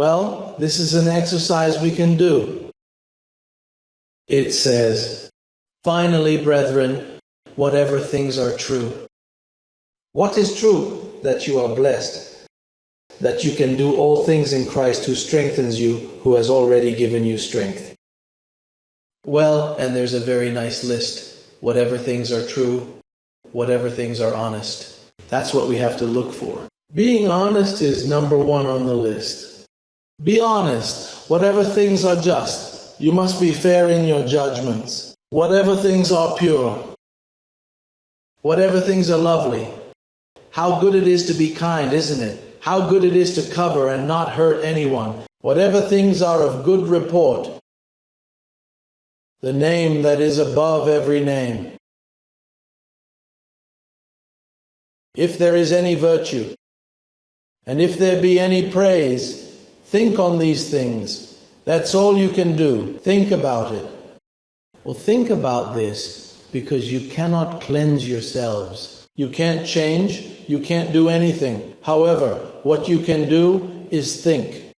Well, this is an exercise we can do. It says, "Finally, brethren, whatever things are true." What is true? That you are blessed, that you can do all things in Christ who strengthens you, who has already given you strength. Well, and there's a very nice list. Whatever things are true, whatever things are honest. That's what we have to look for. Being honest is number one on the list. Be honest. Whatever things are just, you must be fair in your judgments. Whatever things are pure, whatever things are lovely. How good it is to be kind, isn't it? How good it is to cover and not hurt anyone. Whatever things are of good report. The name that is above every name. If there is any virtue, and if there be any praise, think on these things. That's all you can do. Think about it. Well, think about this, because you cannot cleanse yourselves. You can't change. You can't do anything. However, what you can do is think.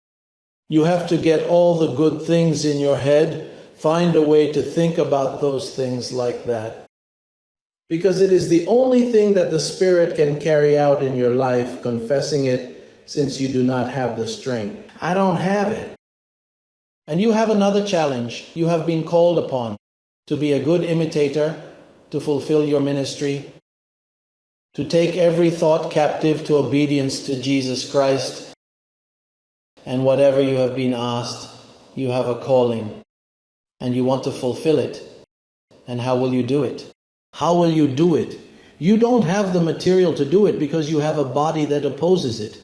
You have to get all the good things in your head. Find a way to think about those things like that. Because it is the only thing that the Spirit can carry out in your life, confessing it, since you do not have the strength. I don't have it. And you have another challenge. You have been called upon to be a good imitator, to fulfill your ministry, to take every thought captive to obedience to Jesus Christ. And whatever you have been asked, you have a calling, and you want to fulfill it. And how will you do it? How will you do it? You don't have the material to do it because you have a body that opposes it.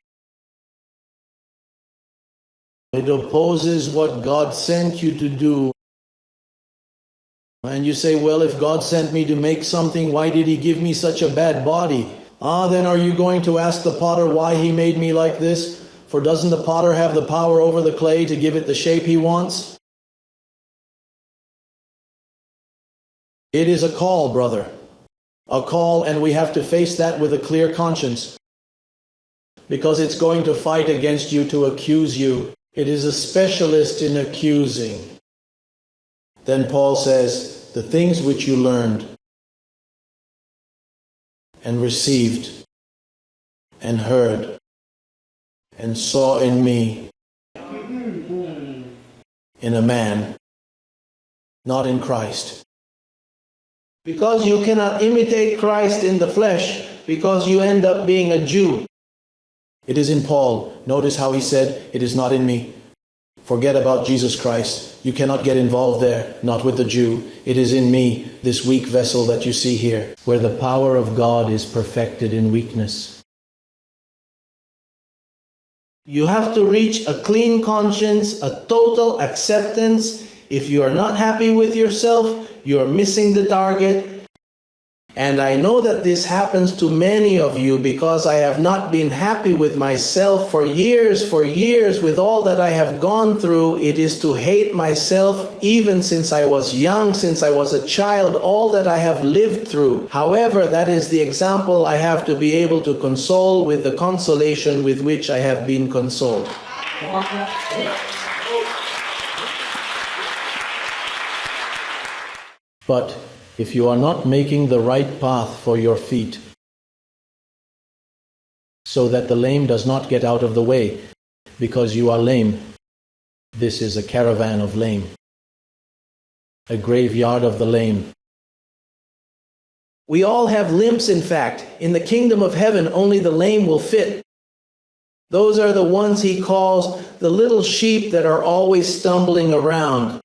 It opposes what God sent you to do. And you say, well, if God sent me to make something, why did He give me such a bad body? Then are you going to ask the potter why He made me like this? For doesn't the potter have the power over the clay to give it the shape he wants? It is a call, brother. A call, and we have to face that with a clear conscience. Because it's going to fight against you to accuse you. It is a specialist in accusing. Then Paul says, the things which you learned and received and heard and saw in me, in a man, not in Christ. Because you cannot imitate Christ in the flesh, because you end up being a Jew. It is in Paul. Notice how he said, it is not in me. Forget about Jesus Christ. You cannot get involved there, not with the Jew. It is in me, this weak vessel that you see here, where the power of God is perfected in weakness. You have to reach a clean conscience, a total acceptance. If you are not happy with yourself, you are missing the target. And I know that this happens to many of you because I have not been happy with myself for years, with all that I have gone through. It is to hate myself even since I was young, since I was a child, all that I have lived through. However, that is the example I have to be able to console with the consolation with which I have been consoled. But if you are not making the right path for your feet, so that the lame does not get out of the way, because you are lame, this is a caravan of lame, a graveyard of the lame. We all have limps, in fact. In the kingdom of heaven, only the lame will fit. Those are the ones He calls the little sheep that are always stumbling around,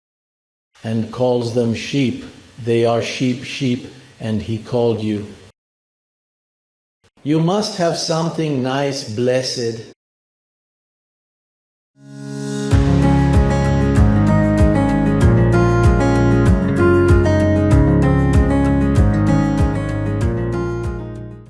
and calls them sheep. They are sheep, and He called you. You must have something nice, blessed,